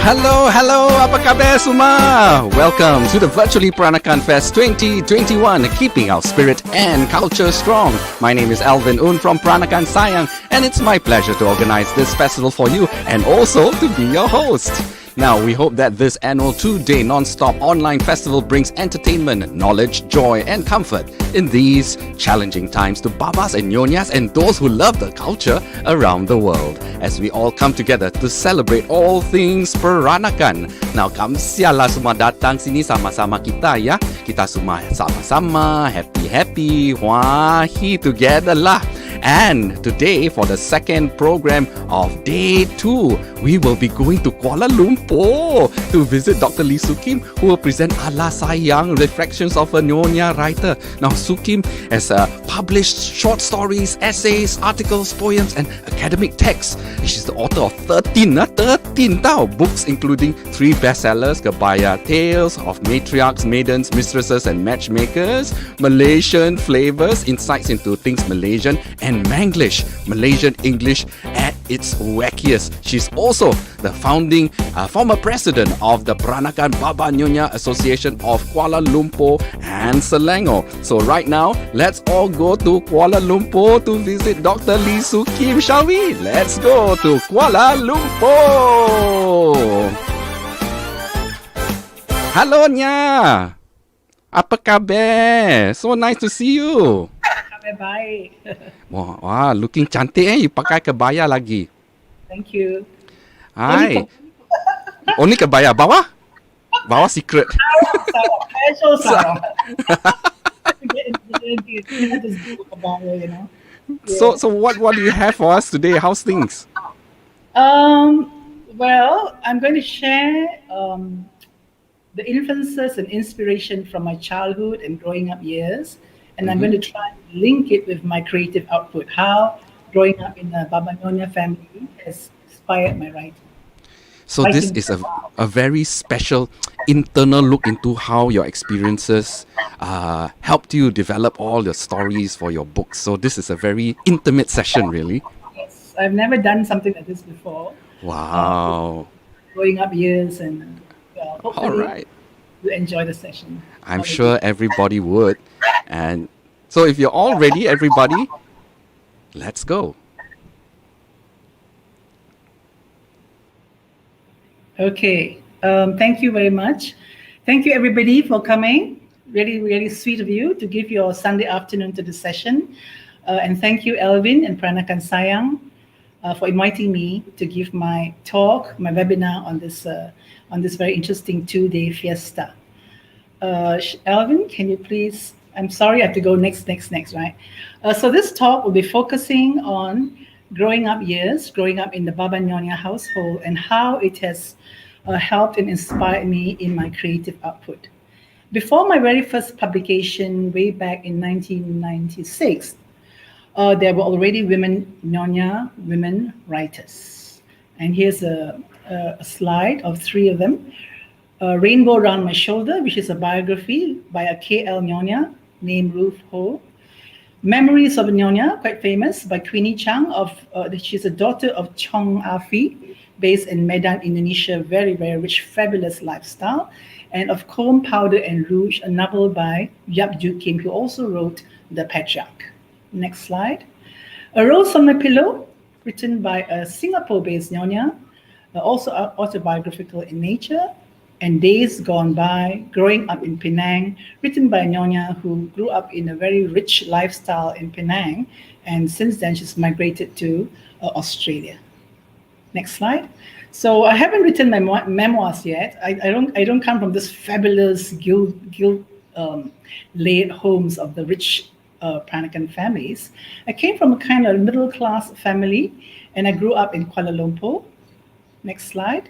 Hello, apa khabar semua? Welcome to the Virtually Peranakan Fest 2021, keeping our spirit and culture strong. My name is Alvin Un from Peranakan Sayang, and it's my pleasure to organize this festival for you and also to be your host. Now, we hope that this annual 2-day non-stop online festival brings entertainment, knowledge, joy, and comfort in these challenging times to babas and nyonyas and those who love the culture around the world, as we all come together to celebrate all things Peranakan. Now, kamsialah semua datang sini sama-sama kita ya. Kita semua sama-sama happy, wahi together lah. And today, for the second program of day 2, we will be going to Kuala Lumpur to visit Dr. Lee Sukim, who will present Ala Sayang, Reflections of a Nyonya Writer. Now, Sukim has published short stories, essays, articles, poems, and academic texts. She's the author of 13 books, including 3 bestsellers, Kebaya Tales of Matriarchs, Maidens, Mistresses, and Matchmakers, Malaysian Flavors, Insights into Things Malaysian, and Manglish, Malaysian English at its wackiest. She's also the founding former president of the Peranakan Baba Nyonya Association of Kuala Lumpur and Selangor. So right now, let's all go to Kuala Lumpur to visit Dr. Lee Sukim, shall we? Let's go to Kuala Lumpur. Hello, Nya. Apa khabar? So nice to see you. Baik. Wah, looking cantik You pakai kebaya lagi. Thank you. Hai. Only kebaya bawah? Bawah secret. Casual sarong. So what do you have for us today? How's things? Well, I'm going to share the influences and inspiration from my childhood and growing up years. And I'm going to try and link it with my creative output, how growing up in a Baba Nyonya family has inspired my writing. So this is a very special internal look into how your experiences helped you develop all your stories for your books. So this is a very intimate session, really. Yes, I've never done something like this before. Wow. Growing up years, and hopefully All right. you enjoy the session. I'm sure everybody would. And so if you're all ready, everybody, let's go. Okay. Thank you very much. Thank you, everybody, for coming. Really, really sweet of you to give your Sunday afternoon to the session. And thank you, Alvin and Peranakan Sayang, for inviting me to give my talk, my webinar on this very interesting 2-day fiesta. Alvin, can you please? I'm sorry, I have to go next, right? So this talk will be focusing on growing up years, growing up in the Baba Nyonya household, and how it has helped and inspired me in my creative output. Before my very first publication, way back in 1996, there were already women writers. And here's a slide of 3 of them. Rainbow Round My Shoulder, which is a biography by a KL Nyonya named Ruth Ho. Memories of a Nyonya, quite famous, by Queenie Chang. She's a daughter of Chong Afi, based in Medan, Indonesia. Very, very rich, fabulous lifestyle. And of Comb, Powder and Rouge, a novel by Yap Ju Kim, who also wrote The Patriarch. Next slide. A Rose on My Pillow, written by a Singapore-based Nyonya, also autobiographical in nature. And Days Gone By, Growing Up in Penang, written by Nyonya, who grew up in a very rich lifestyle in Penang, and since then she's migrated to Australia. Next slide. So I haven't written my memoirs yet. I don't come from this fabulous laid homes of the rich Peranakan families. I came from a kind of middle class family, and I grew up in Kuala Lumpur. Next slide.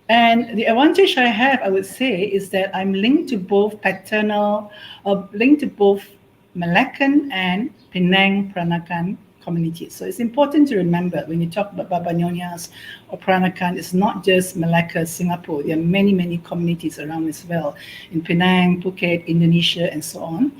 And the advantage I have, I would say, is that I'm linked to both Malaccan and Penang Peranakan communities. So it's important to remember when you talk about Baba Nyonyas or Peranakan, it's not just Malacca, Singapore. There are many, many communities around as well, in Penang, Phuket, Indonesia, and so on.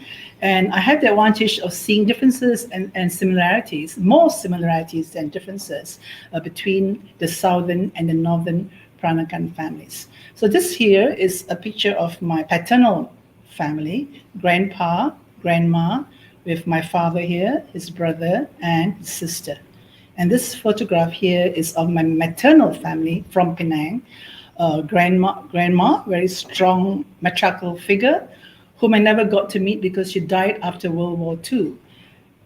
And I have the advantage of seeing differences and similarities, more similarities than differences between the southern and the northern Peranakan families. So this here is a picture of my paternal family, grandpa, grandma, with my father here, his brother, and his sister. And this photograph here is of my maternal family from Penang. Grandma, very strong matriarchal figure, whom I never got to meet because she died after World War II.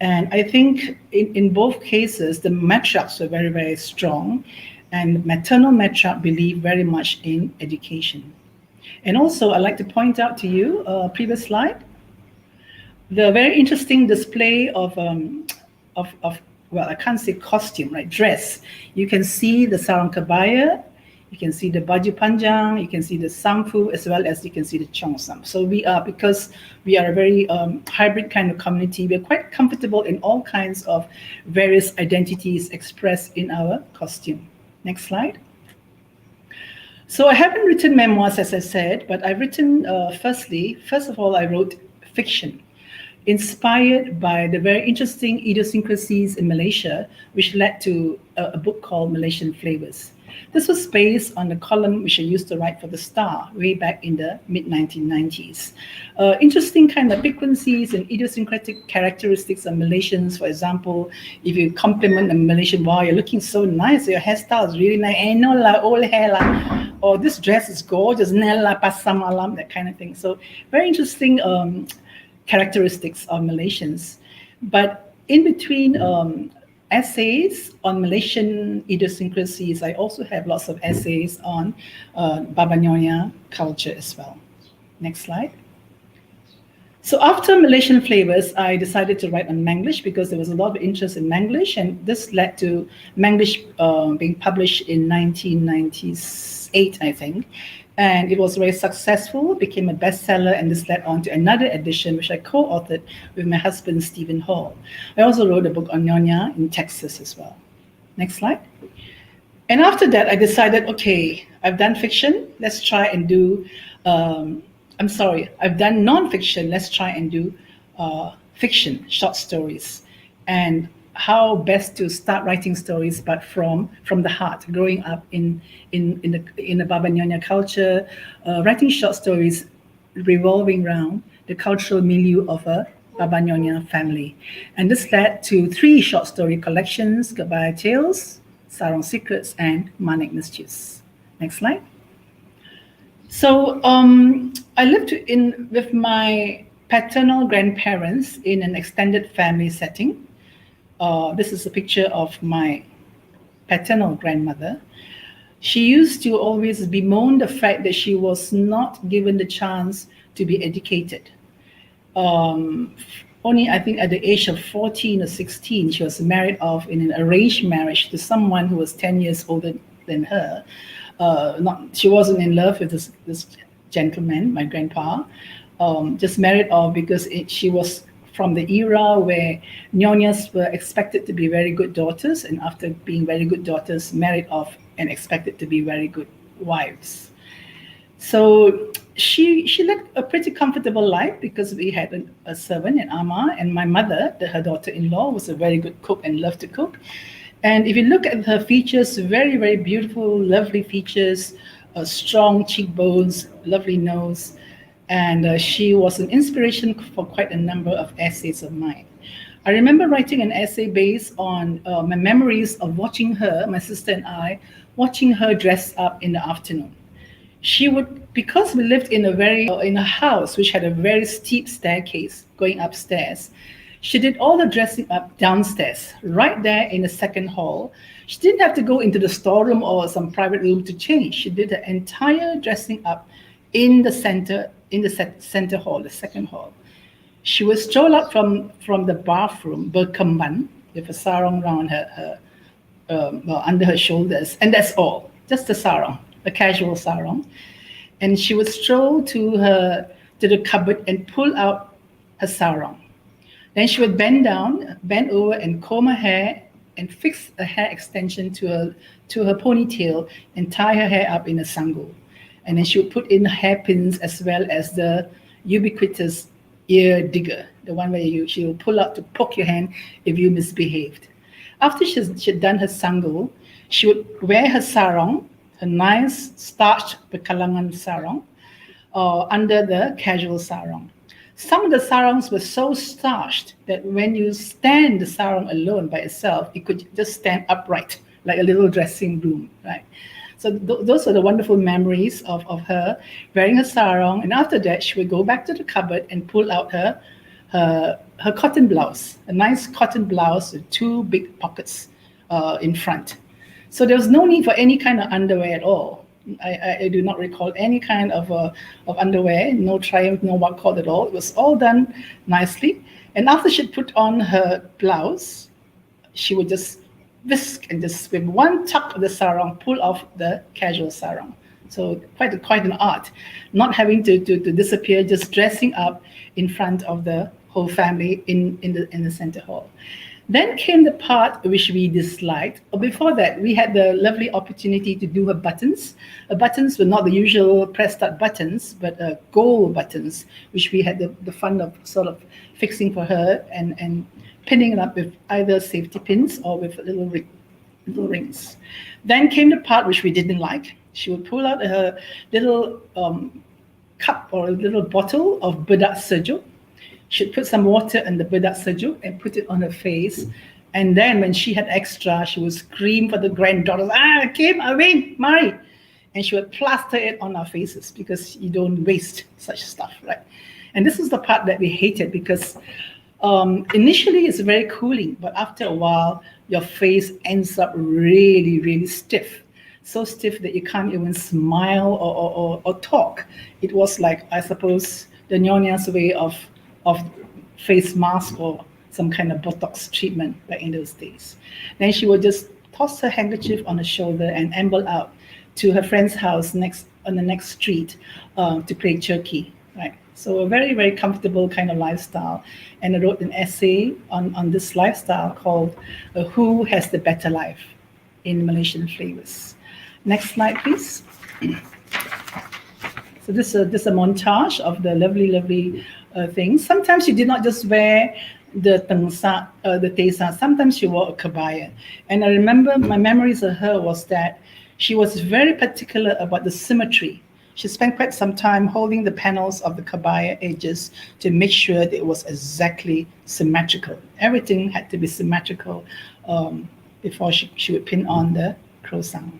And I think in both cases, the matriarchs were very, very strong, and maternal matriarch believed very much in education. And also, I'd like to point out to you, previous slide, the very interesting display of well, I can't say costume, right? Dress. You can see the sarong kebaya, you can see the baju panjang, you can see the samfu, as well as you can see the cheongsam. So because we are a very hybrid kind of community, we're quite comfortable in all kinds of various identities expressed in our costume. Next slide. So I haven't written memoirs, as I said, but I've written, first of all, I wrote fiction, inspired by the very interesting idiosyncrasies in Malaysia, which led to a book called Malaysian Flavors. This was based on the column which I used to write for The Star way back in the mid-1990s. Interesting kind of frequencies and idiosyncratic characteristics of Malaysians. For example, if you compliment a Malaysian, wow, you're looking so nice, your hairstyle is really nice, no la, old hair la, or this dress is gorgeous, nella pasam alam, that kind of thing. So very interesting characteristics of Malaysians. But in between essays on Malaysian idiosyncrasies, I also have lots of essays on Baba Nyonya culture as well. Next slide. So after Malaysian Flavors, I decided to write on Manglish because there was a lot of interest in Manglish, and this led to Manglish being published in 1998, I think. And it was very successful, became a bestseller, and this led on to another edition, which I co-authored with my husband, Stephen Hall. I also wrote a book on Nyonya in Texas as well. Next slide. And after that, I decided, okay, I've done fiction, let's try and do, I've done non-fiction, let's try and do fiction, short stories. And how best to start writing stories, but from the heart, growing up in the Baba Nyonya culture, writing short stories revolving around the cultural milieu of a Baba Nyonya family. And this led to 3 short story collections: Kebaya Tales, Sarong Secrets, and Manik Mischiefs. Next slide. So I lived with my paternal grandparents in an extended family setting. This is a picture of my paternal grandmother. She used to always bemoan the fact that she was not given the chance to be educated. Only, I think, at the age of 14 or 16, she was married off in an arranged marriage to someone who was 10 years older than her. She wasn't in love with this gentleman, my grandpa. Just married off because she was from the era where Nyonyas were expected to be very good daughters, and after being very good daughters, married off and expected to be very good wives. So she led a pretty comfortable life because we had a servant, an ama, and my mother, her daughter-in-law, was a very good cook and loved to cook. And if you look at her features, very, very beautiful, lovely features, strong cheekbones, lovely nose. And she was an inspiration for quite a number of essays of mine. I remember writing an essay based on my memories of watching her, my sister and I, watching her dress up in the afternoon. She would, because we lived in a house which had a very steep staircase going upstairs, she did all the dressing up downstairs, right there in the second hall. She didn't have to go into the storeroom or some private room to change. She did the entire dressing up in the center hall, the second hall. She would stroll up from the bathroom, berkemban, with a sarong around her under her shoulders, and that's all, just a sarong, a casual sarong. And she would stroll to the cupboard and pull out her sarong. Then she would bend over and comb her hair and fix a hair extension to her ponytail and tie her hair up in a sanggul. And then she would put in hairpins as well as the ubiquitous ear digger, the one where she will pull out to poke your hand if you misbehaved. After she'd done her sanggul, she would wear her sarong her nice starched Pekalangan sarong under the casual sarong. Some of the sarongs were so starched that when you stand the sarong alone by itself, it could just stand upright like a little dressing room, right? So those are the wonderful memories of her wearing her sarong. And after that, she would go back to the cupboard and pull out her cotton blouse, a nice cotton blouse with two big pockets in front. So there was no need for any kind of underwear at all. I do not recall any kind of underwear, no triumph, no what called at all. It was all done nicely. And after she'd put on her blouse, she would just whisk and just with one tuck of the sarong, pull off the casual sarong. So quite an art, not having to disappear, just dressing up in front of the whole family in the center hall. Then came the part which we disliked. Before that, we had the lovely opportunity to do her buttons. Her buttons were not the usual press-start buttons, but gold buttons, which we had the fun of sort of fixing for her and pinning it up with either safety pins or with little rings. Then came the part which we didn't like. She would pull out her little cup or a little bottle of bedak sejuk. She'd put some water in the bedak sejuk and put it on her face. And then when she had extra, she would scream for the granddaughters, Kim, Awin, Mari. And she would plaster it on our faces because you don't waste such stuff, right? And this is the part that we hated because initially it's very cooling, but after a while, your face ends up really, really stiff. So stiff that you can't even smile or talk. It was like, I suppose, the Nyonya's way of face mask or some kind of Botox treatment back in those days. Then she would just toss her handkerchief on her shoulder and amble out to her friend's house on the next street to play Turkey, right? So a very, very comfortable kind of lifestyle. And I wrote an essay on this lifestyle called Who Has the Better Life in Malaysian Flavors. Next slide, please. So this is a montage of the lovely things. Sometimes she did not just wear the tengsa, the tesa. Sometimes she wore a kabaya. And I remember my memories of her was that she was very particular about the symmetry. She spent quite some time holding the panels of the kabaya edges to make sure that it was exactly symmetrical. Everything had to be symmetrical before she would pin on the krosang.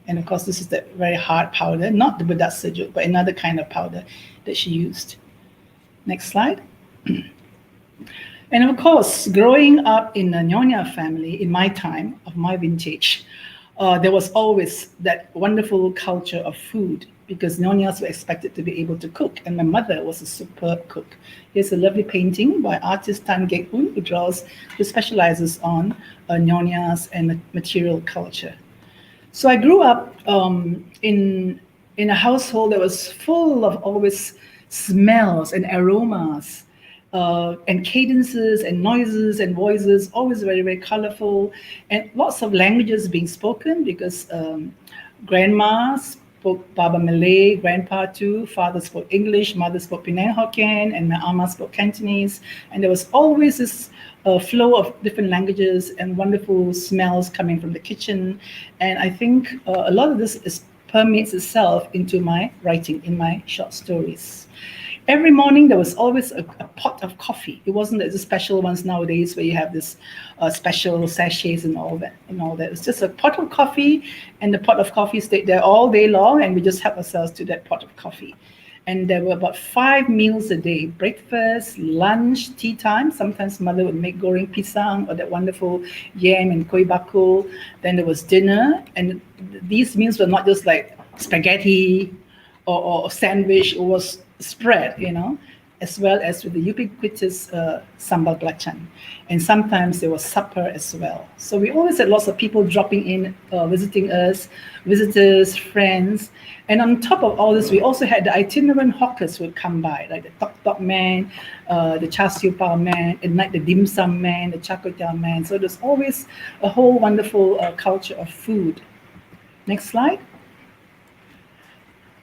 And of course, this is the very hard powder, not the bedak sejuk, but another kind of powder that she used. Next slide. And of course, growing up in a Nyonya family, in my time, of my vintage, there was always that wonderful culture of food because Nyonyas were expected to be able to cook. And my mother was a superb cook. Here's a lovely painting by artist Tan Gek Hoon, who specializes on Nyonyas and material culture. So I grew up in a household that was full of always smells and aromas and cadences and noises and voices, always very, very colorful, and lots of languages being spoken because grandma spoke Baba Malay, grandpa too, father spoke English, mother spoke Penang Hokkien, and my ama spoke Cantonese. And there was always this flow of different languages and wonderful smells coming from the kitchen. And I think a lot of this permeates itself into my writing, in my short stories. Every morning there was always a pot of coffee. It wasn't the special ones nowadays where you have this special sachets and all that. It was just a pot of coffee, and the pot of coffee stayed there all day long, and we just helped ourselves to that pot of coffee. And there were about 5 meals a day: breakfast, lunch, tea time. Sometimes mother would make goreng pisang or that wonderful yam and koi bakul. Then there was dinner, and these meals were not just like spaghetti or sandwich. It was spread, as well as with the ubiquitous sambal belacan. And sometimes there was supper as well. So we always had lots of people dropping in, visiting us, visitors, friends. And on top of all this, we also had the itinerant hawkers who would come by, like the tok-tok man, the char siu pao man, at night the dim sum man, the char kway teow man. So there's always a whole wonderful culture of food. Next slide.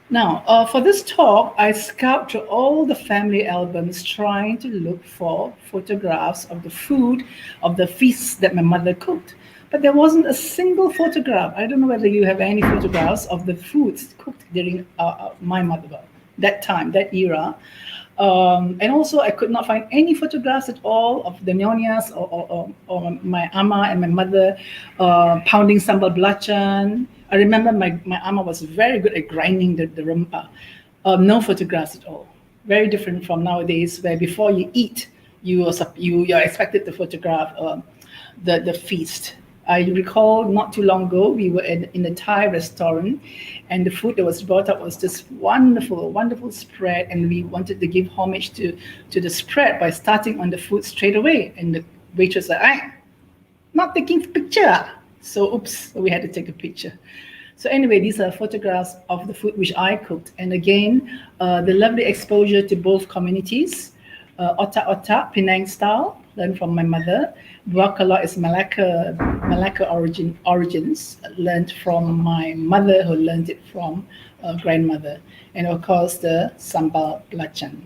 Now, for this talk, I scoured through all the family albums trying to look for photographs of the food, of the feasts that my mother cooked. but there wasn't a single photograph. I don't know whether you have any photographs of the foods cooked during my mother, that time, that era. And also, I could not find any photographs at all of the Nyonyas or my ama and my mother pounding sambal belacan. I remember my ama was very good at grinding the rempah. No photographs at all. Very different from nowadays, where before you eat, you're expected to photograph the feast. I recall not too long ago, we were in a Thai restaurant, and the food that was brought up was just wonderful, wonderful spread. And we wanted to give homage to the spread by starting on the food straight away. And the waitress said, not taking picture. So, oops, we had to take a picture. So anyway, these are photographs of the food which I cooked. And again, the lovely exposure to both communities. Otak, Penang style, learned from my mother. Buakala is Malacca origins, learned from my mother, who learned it from grandmother. And of course, the sambal belacan.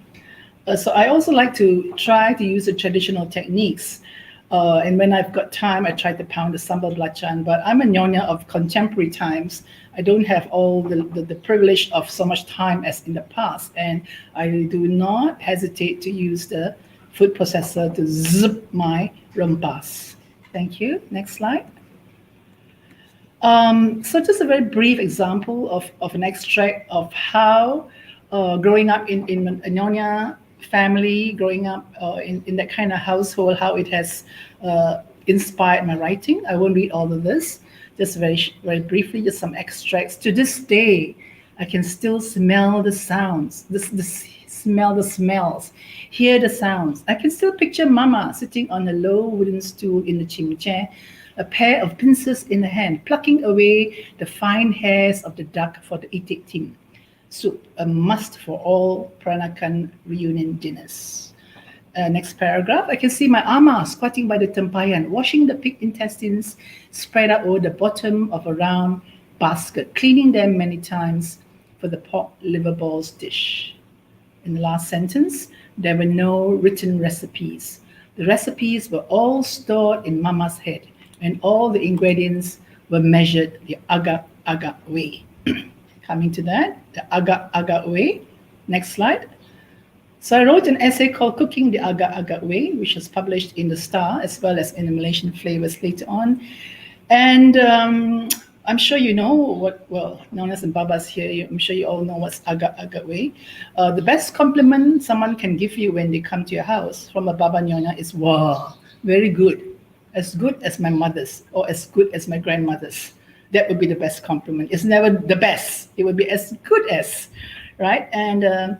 So I also like to try to use the traditional techniques. And when I've got time, I try to pound the sambal belacan. But I'm a Nyonya of contemporary times. I don't have all the privilege of so much time as in the past. And I do not hesitate to use the food processor to zip my rempahs. Thank you. Next slide. So just a very brief example of an extract of how growing up in a Nyonya family, growing up in that kind of household, how it has inspired my writing. I won't read all of this, just very briefly, just some extracts. To this day, I can still smell the sounds, smell the smells, hear the sounds. I can still picture Mama sitting on a low wooden stool in the chimney, a pair of pincers in her hand, plucking away the fine hairs of the duck for the itik tim. Soup, a must for all Peranakan reunion dinners. Next paragraph, I can see my ama squatting by the tempayan, washing the pig intestines spread out over the bottom of a round basket, cleaning them many times for the pork liver balls dish. In the last sentence, there were no written recipes. The recipes were all stored in Mama's head, and all the ingredients were measured the agak-agak way. Coming to that, the agak-agak way. Next slide. So I wrote an essay called Cooking the Agak-Agak Way, which was published in The Star as well as in the Malaysian Flavors later on. And I'm sure you know Nonas and Babas here, I'm sure you all know what's agak-agak way. The best compliment someone can give you when they come to your house from a Baba Nyonya is, wow, very good as my mother's or as good as my grandmother's. That would be the best compliment. It's never the best. It would be as good as, right? And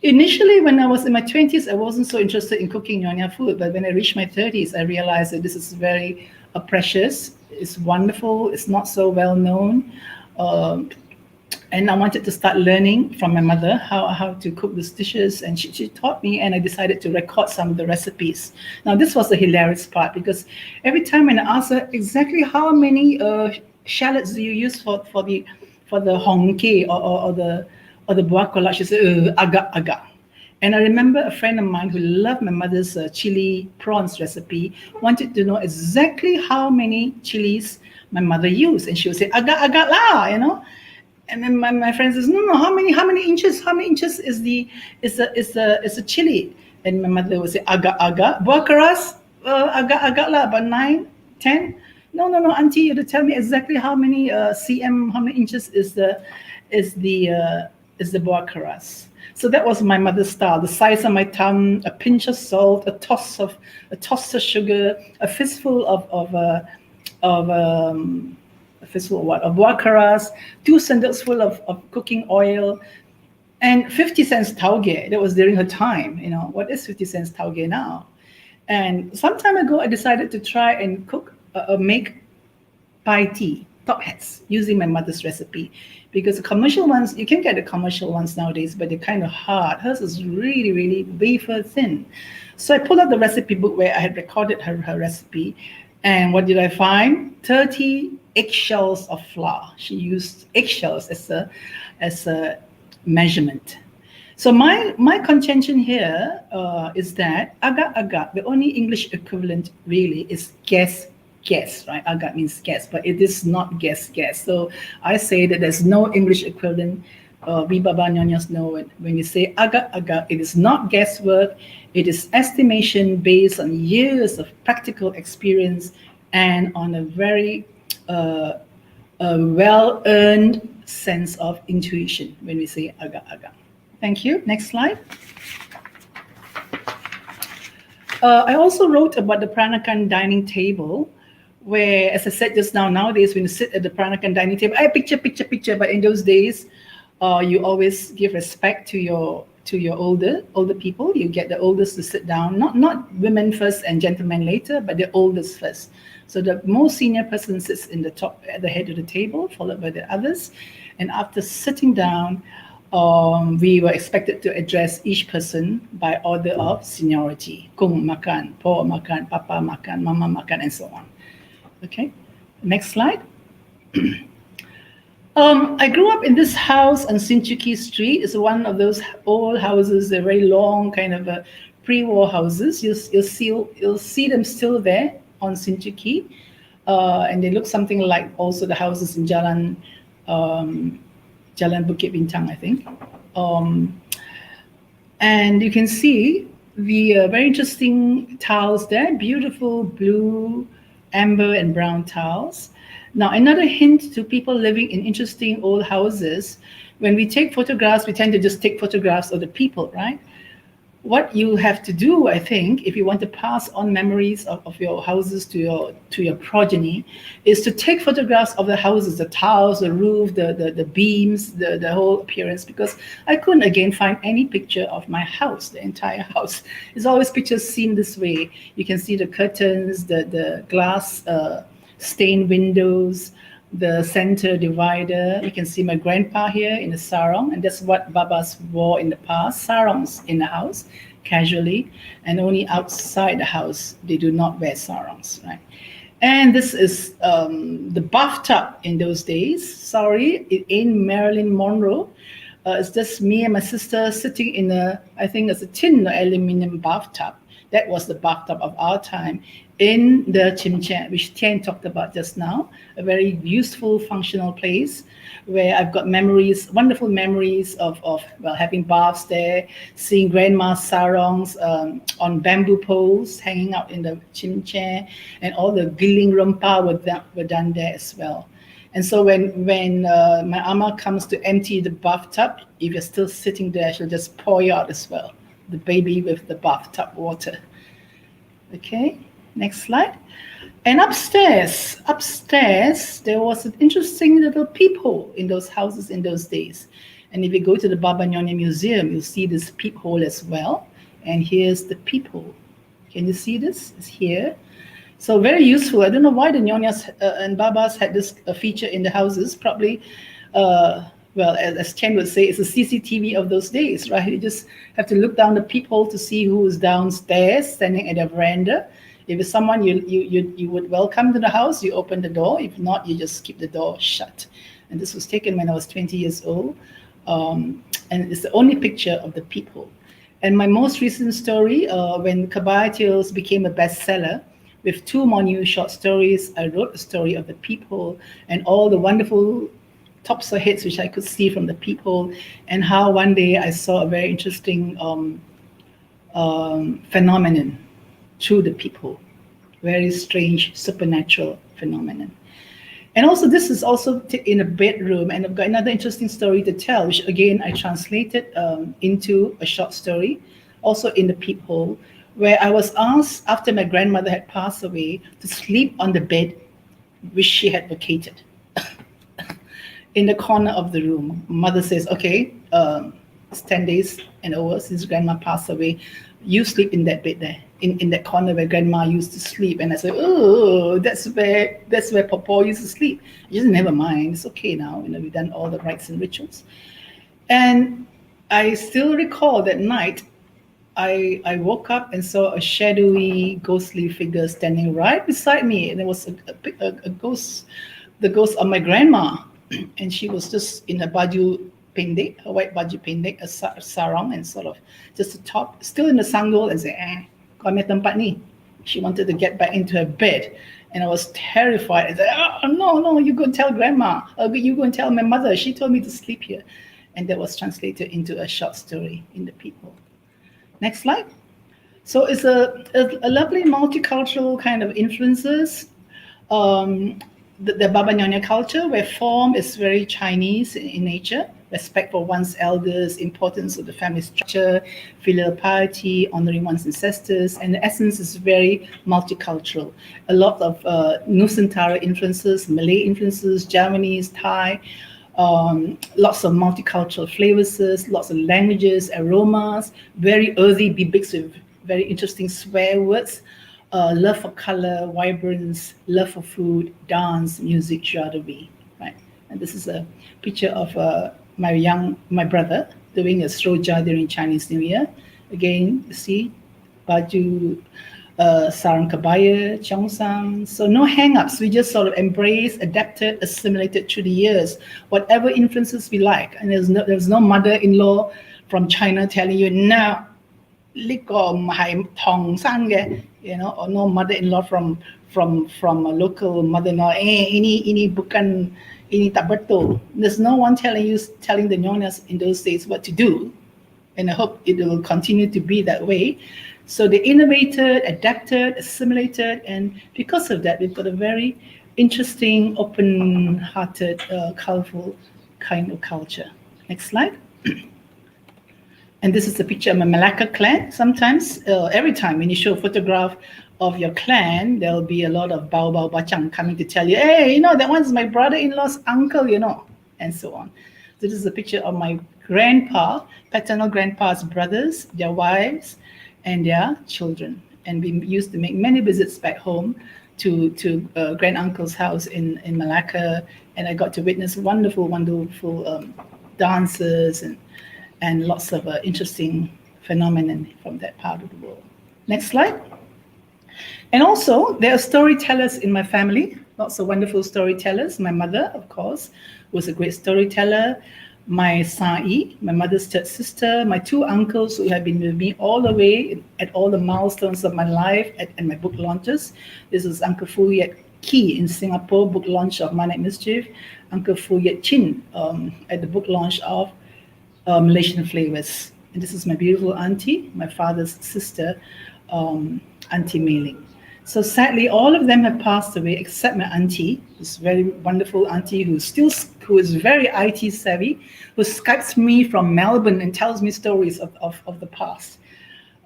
initially, when I was in my 20s, I wasn't so interested in cooking Nyonya food. But when I reached my 30s, I realized that this is very precious. It's wonderful. It's not so well known. And I wanted to start learning from my mother how to cook these dishes. And she taught me, and I decided to record some of the recipes. Now, this was the hilarious part, because every time when I asked her exactly how many shallots do you use for the hongke or the buah kolak, she said, agak-agak. And I remember a friend of mine who loved my mother's chili prawns recipe, wanted to know exactly how many chilies my mother used. And she would say, agak-agak lah, you know. And then my friend says, no, how many inches is the chili? And my mother would say, agak-agak. Buah keras, agak-agak lah, about 9, 10. No, auntie, you have to tell me exactly how many cm, how many inches is the buah keras. So that was my mother's style. The size of my thumb, a pinch of salt, a toss of sugar, a fistful of buah keras, 2 sandals full of cooking oil, and 50 cents tauge. That was during her time. You know, what is 50 cents tauge now? And some time ago, I decided to try and make pai tea, top hats, using my mother's recipe. Because the commercial ones, you can get the commercial ones nowadays, but they're kind of hard. Hers is really, really wafer thin. So I pulled out the recipe book where I had recorded her recipe. And what did I find? 30 eggshells of flour. She used eggshells as a measurement. So my contention here is that agak-agak, the only English equivalent really is guess guest, right? Agak means guest, but it is not guest. So I say that there's no English equivalent. We Baba Nyonyas know it. When you say agak, it is not guesswork. It is estimation based on years of practical experience and on a very well-earned sense of intuition when we say agak. Thank you. Next slide. I also wrote about the Peranakan dining table, where, as I said just now, nowadays when you sit at the Peranakan dining table, picture. But in those days, you always give respect to your older people. You get the oldest to sit down, not women first and gentlemen later, but the oldest first. So the most senior person sits in the top at the head of the table, followed by the others. And after sitting down, we were expected to address each person by order of seniority. Kung makan, po makan, papa makan, mama makan, and so on. Okay, next slide. I grew up in this house on Sinchuki Street. It's one of those old houses, they're very long, kind of pre-war houses. You'll see them still there on Sinchuki, and they look something like also the houses in Jalan Bukit Bintang, I think. And you can see the very interesting tiles there, beautiful blue, amber, and brown tiles. Now, another hint to people living in interesting old houses, when we take photographs, we tend to just take photographs of the people, right? What you have to do, I think, if you want to pass on memories of your houses to your progeny, is to take photographs of the houses, the tiles, the roof, the beams, the whole appearance, because I couldn't again find any picture of my house, the entire house. It's always pictures seen this way. You can see the curtains, the glass stained windows, the center divider. You can see my grandpa here in the sarong, and that's what Babas wore in the past, sarongs in the house, casually, and only outside the house, they do not wear sarongs, right? And this is the bathtub in those days. Sorry, it ain't Marilyn Monroe. It's just me and my sister sitting in I think it's a tin aluminum bathtub. That was the bathtub of our time in the Chimchen, which Tian talked about just now, a very useful, functional place where I've got memories, wonderful memories of having baths there, seeing grandma's sarongs on bamboo poles hanging out in the Chimchen, and all the giling rumpa were done there as well. And so when my ama comes to empty the bathtub, if you're still sitting there, she'll just pour you out as well, the baby with the bathtub water. Okay. Next slide. And upstairs, there was an interesting little peephole in those houses in those days. And if you go to the Baba Nyonya Museum, you'll see this peephole as well. And here's the peephole. Can you see this? It's here. So very useful. I don't know why the Nyonyas and Babas had this feature in the houses. Probably, well, as Chen would say, it's a CCTV of those days, right? You just have to look down the peephole to see who is downstairs, standing at the veranda. If it's someone you would welcome to the house, you open the door. If not, you just keep the door shut. And this was taken when I was 20 years old. And it's the only picture of the peephole. And my most recent story, when Kabaya Tales became a bestseller, with 2 more new short stories, I wrote a story of the peephole and all the wonderful tops or heads which I could see from the peephole, and how one day I saw a very interesting phenomenon through the peephole. Very strange, supernatural phenomenon. And also, this is also in a bedroom, and I've got another interesting story to tell, which again I translated into a short story, also in the peephole, where I was asked after my grandmother had passed away to sleep on the bed which she had vacated in the corner of the room. Mother says, okay, it's 10 days and over since grandma passed away. You sleep in that bed there, in that corner where grandma used to sleep. And I said, oh, that's where Papa used to sleep. She said, never mind, it's okay now. We've done all the rites and rituals. And I still recall that night, I woke up and saw a shadowy, ghostly figure standing right beside me. And it was a ghost, the ghost of my grandma. And she was just in her baju pendek, a white baju pendek, a sarong, and sort of just a top, still in the sanggol, and say, kau ambil tempat ni. She wanted to get back into her bed. And I was terrified. I said, oh, no, no, you go and tell grandma. You go and tell my mother. She told me to sleep here. And that was translated into a short story in the People. Next slide. So it's a lovely multicultural kind of influences. The Baba Nyonya culture, where form is very Chinese in nature, respect for one's elders, importance of the family structure, filial piety, honoring one's ancestors, and the essence is very multicultural. A lot of Nusantara influences, Malay influences, Javanese, Thai, lots of multicultural flavors, lots of languages, aromas, very earthy beats with very interesting swear words. Love for color, vibrance, love for food, dance, music, joie, right? And this is a picture of my brother doing a sroja during Chinese New Year. Again, you see, baju, sarang kebaya, cheongsam. So no hang-ups. We just sort of embraced, adapted, assimilated through the years, whatever influences we like. And there's no mother-in-law from China telling you, no, or no mother-in-law from a local mother-in-law. Ini tak betul. There's no one telling the Nyonyas in those days what to do, and I hope it will continue to be that way. So they innovated, adapted, assimilated, and because of that, we've got a very interesting, open-hearted, colorful kind of culture. Next slide. And this is a picture of a Malacca clan. Sometimes, every time when you show a photograph of your clan, there'll be a lot of bao bachang coming to tell you, hey, that one's my brother-in-law's uncle, and so on. So this is a picture of my grandpa, paternal grandpa's brothers, their wives, and their children. And we used to make many visits back home to grand uncle's house in Malacca, and I got to witness wonderful dances and lots of interesting phenomenon from that part of the world. Next slide. And also, there are storytellers in my family, lots of wonderful storytellers. My mother, of course, was a great storyteller. My Sai, my mother's third sister, my two uncles who have been with me all the way at all the milestones of my life and my book launches. This is Uncle Fu Yet Key in Singapore, book launch of Manic Mischief. Uncle Fu Yet Chin at the book launch of Malaysian Flavors. And this is my beautiful auntie, my father's sister, Auntie Mei. So sadly, all of them have passed away except my auntie, this very wonderful auntie who is very IT savvy, who Skypes me from Melbourne and tells me stories of the past.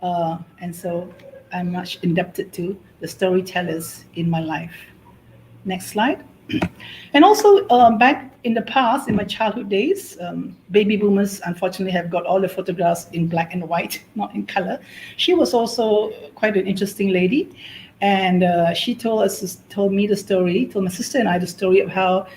And so I'm much indebted to the storytellers in my life. Next slide. And also back in the past, in my childhood days, baby boomers unfortunately have got all the photographs in black and white, not in color. She was also quite an interesting lady. And she told my sister and I the story of how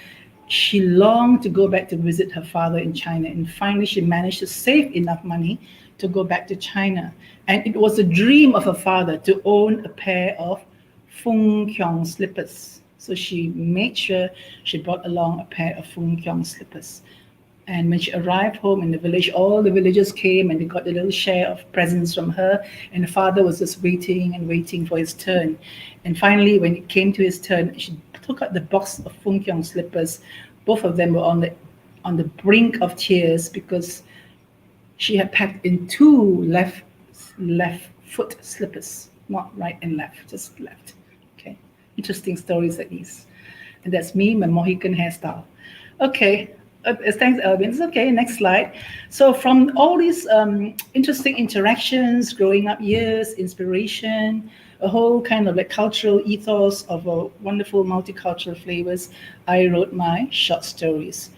she longed to go back to visit her father in China. And finally, she managed to save enough money to go back to China. And it was a dream of her father to own a pair of Fung Kiong slippers. So she made sure she brought along a pair of Fung Kiong slippers. And when she arrived home in the village, all the villagers came and they got a little share of presents from her. And the father was just waiting and waiting for his turn. And finally, when it came to his turn, she took out the box of Fung Kiong slippers. Both of them were on the brink of tears because she had packed in two left foot slippers, not right and left, just left. Okay, interesting stories like these. And that's me, my Mohican hairstyle. Okay. Thanks, Alvin. It's okay. Next slide. So from all these interesting interactions, growing up years, inspiration, a whole kind of like cultural ethos of wonderful multicultural flavors, I wrote my short stories.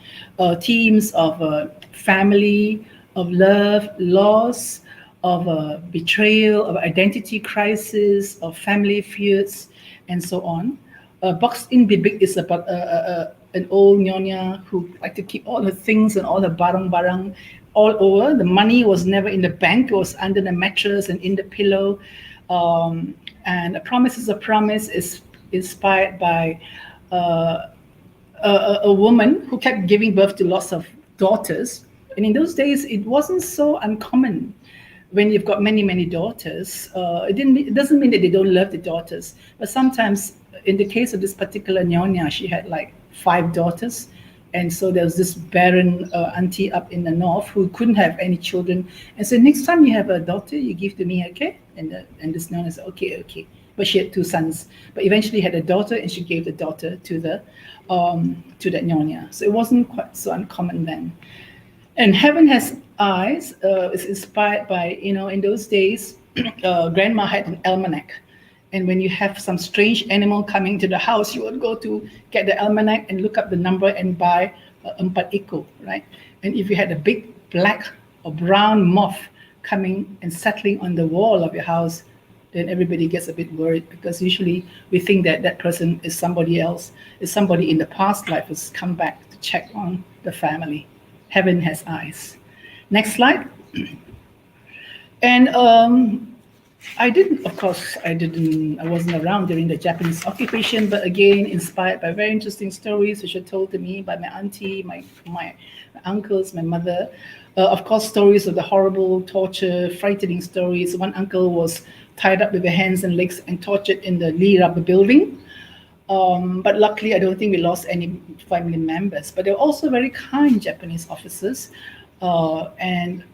Themes of family, of love, loss, of betrayal, of identity crisis, of family feuds, and so on. Boxed in Bibik is about an old Nyonya who liked to keep all her things and all her barang-barang all over. The money was never in the bank, it was under the mattress and in the pillow. And A Promise is a Promise is inspired by a woman who kept giving birth to lots of daughters. And in those days, it wasn't so uncommon when you've got many, many daughters, it doesn't mean that they don't love the daughters, but sometimes in the case of this particular Nyonya, she had like 5 daughters. And so there was this barren auntie up in the north who couldn't have any children. And so next time you have a daughter, you give to me, okay? And this Nyonya said, okay, okay. But she had 2 sons. But eventually had a daughter, and she gave the daughter to that Nyonya. So it wasn't quite so uncommon then. And Heaven Has Eyes is inspired by, in those days, grandma had an almanac. And when you have some strange animal coming to the house, you would go to get the almanac and look up the number and buy empat ekor, right? And if you had a big black or brown moth coming and settling on the wall of your house, then everybody gets a bit worried, because usually we think that that person is somebody else, is somebody in the past life who's come back to check on the family. Heaven Has Eyes. Next slide. And I wasn't around during the Japanese occupation, but again, inspired by very interesting stories which were told to me by my auntie, my uncles, my mother. Of course, stories of the horrible torture, frightening stories. One uncle was tied up with their hands and legs and tortured in the Lee Rubber building. But luckily, I don't think we lost any family members. But they were also very kind Japanese officers. And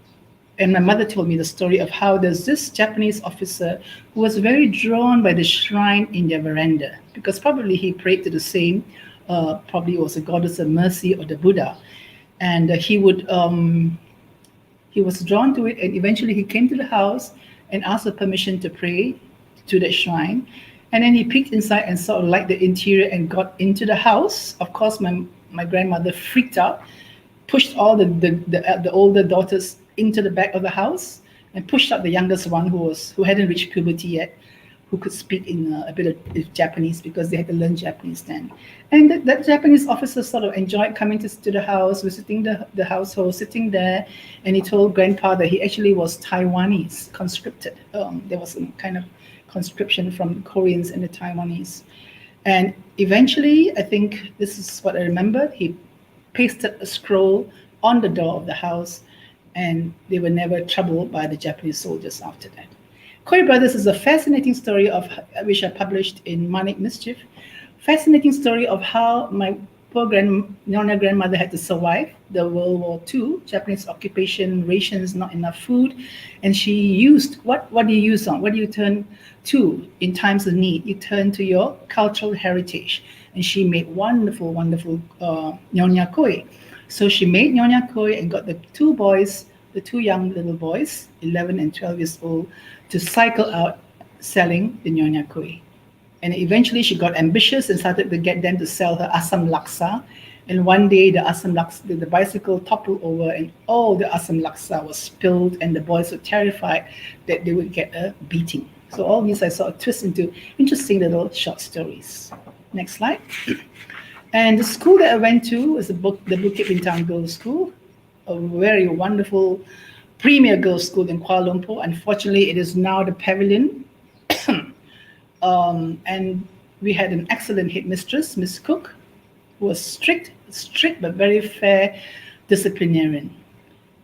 my mother told me the story of how there's this Japanese officer who was very drawn by the shrine in their veranda, because probably he prayed to the same, probably it was the goddess of mercy or the Buddha. And he was drawn to it, and eventually he came to the house and asked for permission to pray to the shrine. And then he peeked inside and sort of liked the interior and got into the house. Of course, my grandmother freaked out, pushed all the older daughters into the back of the house, and pushed out the youngest one who hadn't reached puberty yet, who could speak in a bit of Japanese, because they had to learn Japanese then. And that Japanese officer sort of enjoyed coming to the house, visiting the household, sitting there, and he told grandpa that he actually was Taiwanese, conscripted. There was some kind of conscription from the Koreans and the Taiwanese. And eventually, I think this is what I remember, he pasted a scroll on the door of the house, and they were never troubled by the Japanese soldiers after that. Koi Brothers is a fascinating story which I published in Manic Mischief. Fascinating story of how my poor Nyonya grandmother had to survive the World War II, Japanese occupation, rations, not enough food. And she used, what do you use on? What do you turn to in times of need? You turn to your cultural heritage. And she made wonderful, wonderful Nyonya Koi. So she made Nyonya Koi and got the 2 boys, the 2 young little boys, 11 and 12 years old, to cycle out selling the Nyonya Koi. And eventually she got ambitious and started to get them to sell her asam laksa. And one day the asam laksa, the bicycle toppled over, and all the asam laksa was spilled, and the boys were terrified that they would get a beating. So all these I sort of twist into interesting little short stories. Next slide. And the school that I went to was the Bukit Bintang Girls' School, a very wonderful premier girls' school in Kuala Lumpur. Unfortunately, it is now the Pavilion. And we had an excellent headmistress, Miss Cook, who was strict but very fair disciplinarian.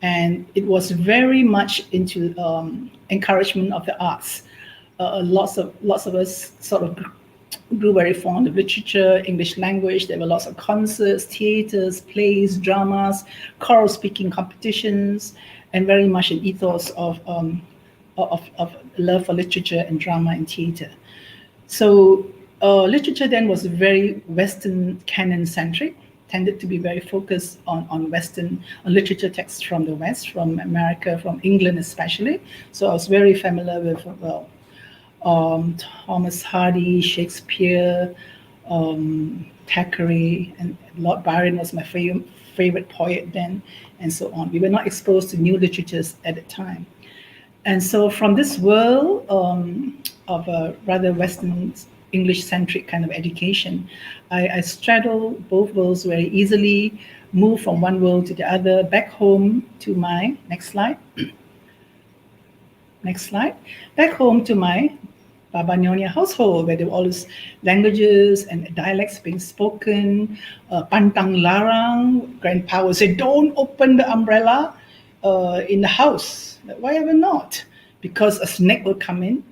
And it was very much into encouragement of the arts. Lots of us sort of grew very fond of literature, English language. There were lots of concerts, theaters, plays, dramas, choral speaking competitions, and very much an ethos of love for literature and drama and theater. So literature then was very Western canon-centric, tended to be very focused on Western, on literature texts from the West, from America, from England especially. So I was very familiar with Thomas Hardy, Shakespeare, Thackeray, and Lord Byron was my favorite poet then, and so on. We were not exposed to new literatures at the time. And so from this world of a rather Western English-centric kind of education, I straddle both worlds very easily, move from one world to the other, back home to my, next slide. Next slide. Back home to my Baba Nyonya household, where there were all these languages and dialects being spoken. Pantang larang, grandpa would say, don't open the umbrella. in the house. Like, why ever not? Because a snake will come in.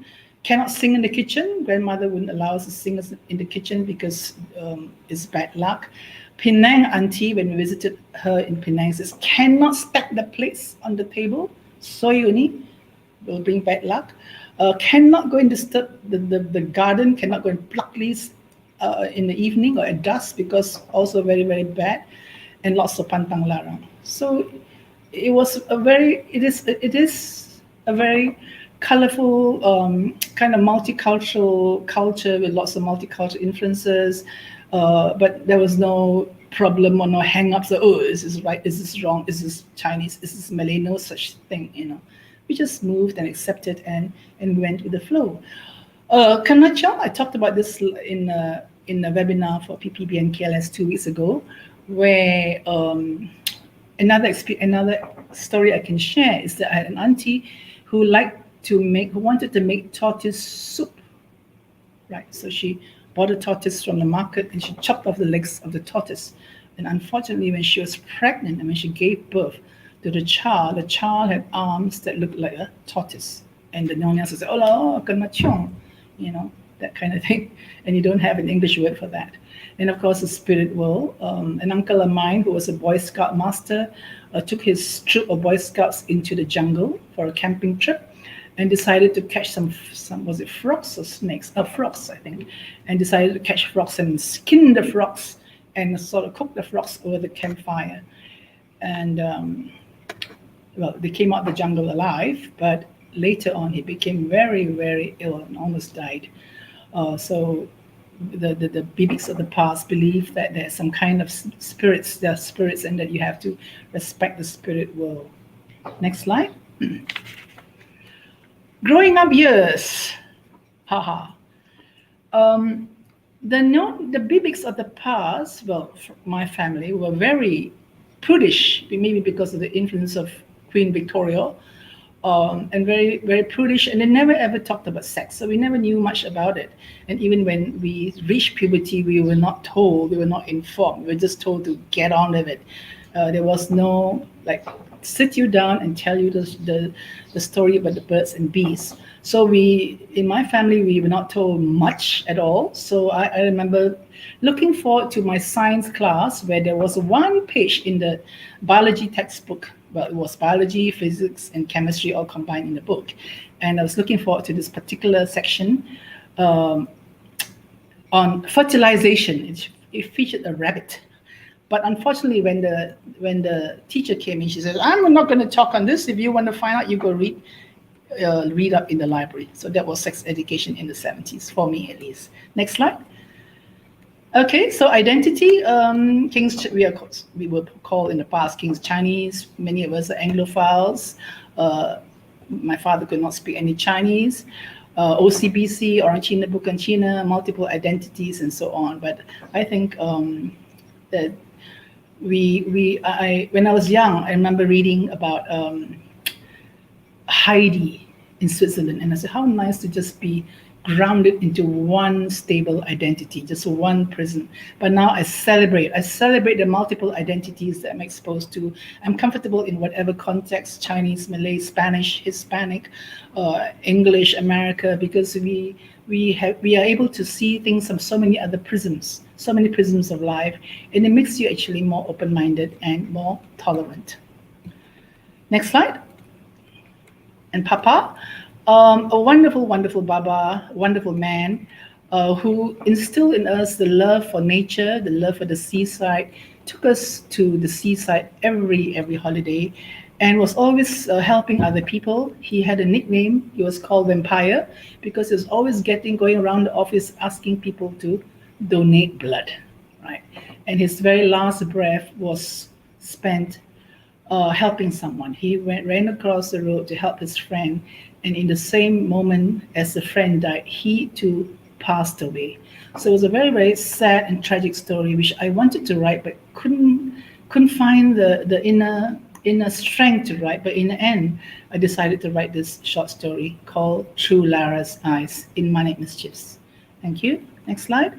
Cannot sing in the kitchen. Grandmother wouldn't allow us to sing in the kitchen because it's bad luck. Penang auntie, when we visited her in Penang, says cannot stack the plates on the table. So uni will bring bad luck. Cannot go and disturb the garden. Cannot go and pluck leaves in the evening or at dusk because also very very bad, and lots of pantang larang. So it is a very colorful kind of multicultural culture with lots of multicultural influences, but there was no problem or no hang-ups. Oh, is this right? Is this wrong? Is this Chinese? Is this Malay? No such thing, We just moved and accepted and went with the flow. Kanachang, I talked about this in a webinar for PPB and KLS 2 weeks ago, where another story I can share is that I had an auntie who wanted to make tortoise soup, right? So she bought a tortoise from the market and she chopped off the legs of the tortoise. And unfortunately, when she was pregnant and when she gave birth to the child had arms that looked like a tortoise. And the Nyonya says, oh, kena ciong, that kind of thing. And you don't have an English word for that. And of course, the spirit world. An uncle of mine who was a Boy Scout master took his troop of Boy Scouts into the jungle for a camping trip and decided to catch some was it frogs or snakes? Frogs, I think. And decided to catch frogs and skin the frogs and sort of cook the frogs over the campfire. And they came out of the jungle alive, but later on he became very, very ill and almost died. So the bibiks of the past believe that there's some kind of spirits, there are spirits, and that you have to respect the spirit world. Next slide. Growing up years, haha. The bibiks of the past, my family were very prudish, maybe because of the influence of Queen Victoria, and very, very prudish, and they never ever talked about sex, so we never knew much about it. And even when we reached puberty, we were not told, we were not informed, we were just told to get on with it. There was no sit you down and tell you the story about the birds and bees. So in my family, we were not told much at all. So I remember looking forward to my science class where there was one page in the biology textbook. Well, it was biology, physics, and chemistry all combined in the book. And I was looking forward to this particular section on fertilization. It featured a rabbit. But unfortunately, when the teacher came in, she said, I'm not going to talk on this. If you want to find out, you go read up in the library. So that was sex education in the 70s, for me at least. Next slide. Okay, so identity, we were called in the past King's Chinese. Many of us are Anglophiles. My father could not speak any Chinese. OCBC, Orang Cina, Bukan Cina, multiple identities, and so on. But I think that when I was young, I remember reading about Heidi in Switzerland, and I said, how nice to just be grounded into one stable identity, just one prison. But now I celebrate the multiple identities that I'm exposed to. I'm comfortable in whatever context, Chinese, Malay, Spanish, Hispanic, English, America, because we are able to see things from so many other prisms, so many prisms of life, and it makes you actually more open-minded and more tolerant. Next slide. And Papa, a wonderful, wonderful Baba, wonderful man, who instilled in us the love for nature, the love for the seaside, took us to the seaside every holiday, and was always helping other people. He had a nickname. He was called Vampire because he was always going around the office asking people to donate blood, right? And his very last breath was spent helping someone. He ran across the road to help his friend, and in the same moment as the friend died, he too passed away. So it was a very, very sad and tragic story, which I wanted to write, but couldn't find the inner strength to write. But in the end, I decided to write this short story called Through Lara's Eyes in Manic Mischiefs. Thank you. Next slide.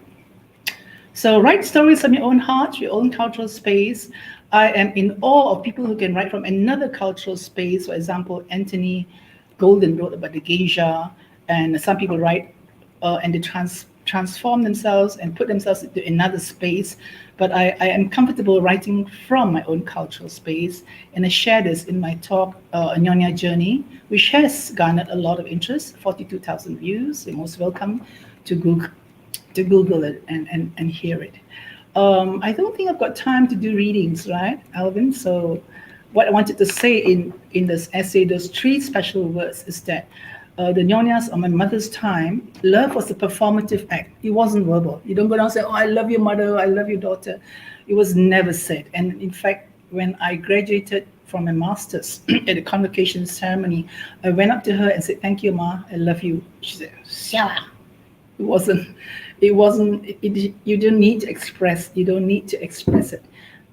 So write stories from your own heart, your own cultural space. I am in awe of people who can write from another cultural space. For example, Anthony Golden wrote about the geisha, and some people write and they transform themselves and put themselves into another space. But I am comfortable writing from my own cultural space, and I share this in my talk, A Nyonya Journey, which has garnered a lot of interest, 42,000 views. You're most welcome to Google it and hear it. I don't think I've got time to do readings, right, Alvin? So what I wanted to say in this essay, those three special words, is that the Nyonyas of my mother's time, love was a performative act. It wasn't verbal. You don't go down and say, oh, I love your mother, I love your daughter. It was never said. And in fact, when I graduated from my master's at the convocation ceremony, I went up to her and said, thank you, Ma, I love you. She said, Xiala. You don't need to express it.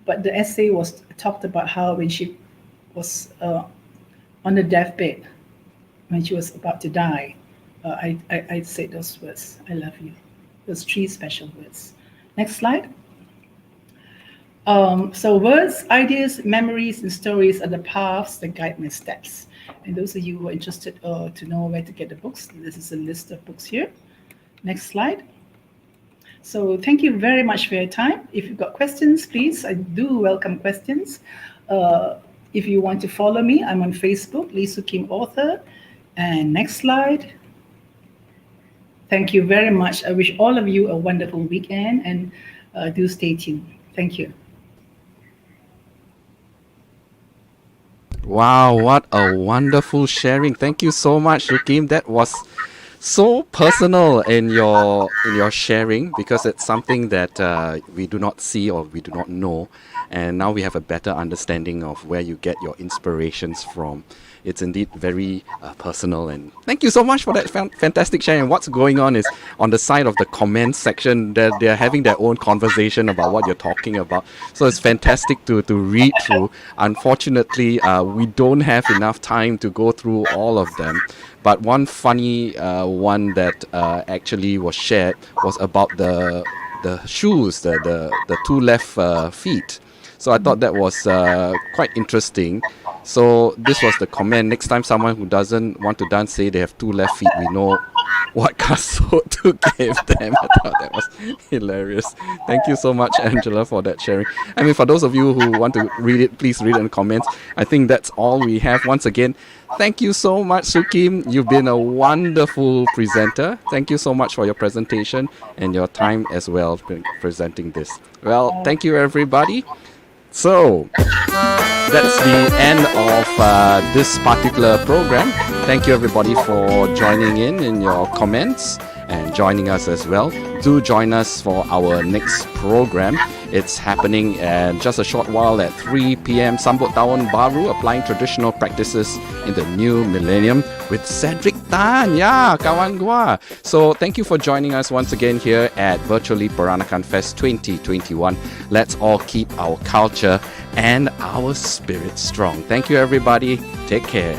But the essay talked about how when she was on the deathbed, when she was about to die, I said those words, I love you. Those three special words. Next slide. So words, ideas, memories, and stories are the paths that guide my steps. And those of you who are interested to know where to get the books, this is a list of books here. Next slide. So thank you very much for your time. If you've got questions, please, I do welcome questions. If you want to follow me, I'm on Facebook, Lee Soo Kim Author. And next slide. Thank you very much. I wish all of you a wonderful weekend, and do stay tuned. Thank you. Wow, what a wonderful sharing. Thank you so much, Shukim. That was so personal in your sharing, because it's something that we do not see or we do not know, and now we have a better understanding of where you get your inspirations from. It's indeed very personal, and thank you so much for that fantastic sharing. What's going on is on the side of the comments section, they're having their own conversation about what you're talking about. So it's fantastic to read through. Unfortunately, we don't have enough time to go through all of them. But one funny one that actually was shared was about the shoes, the two left feet. So I thought that was quite interesting. So this was the comment. Next time someone who doesn't want to dance say they have two left feet, we know what kasut to give them. I thought that was hilarious. Thank you so much, Angela, for that sharing. I mean, for those of you who want to read it, please read it in the comments. I think that's all we have. Once again, thank you so much, Soo Kim. You've been a wonderful presenter. Thank you so much for your presentation and your time as well presenting this. Well, thank you, everybody. So that's the end of this particular program. Thank you everybody for joining in your comments and joining us as well. Do join us for our next program. It's happening in just a short while at 3 p.m. Sambut Tahun Baru, applying traditional practices in the new millennium with Cedric Tan. Yeah, kawan gua. So thank you for joining us once again here at Virtually Peranakan Fest 2021. Let's all keep our culture and our spirit strong. Thank you everybody. Take care.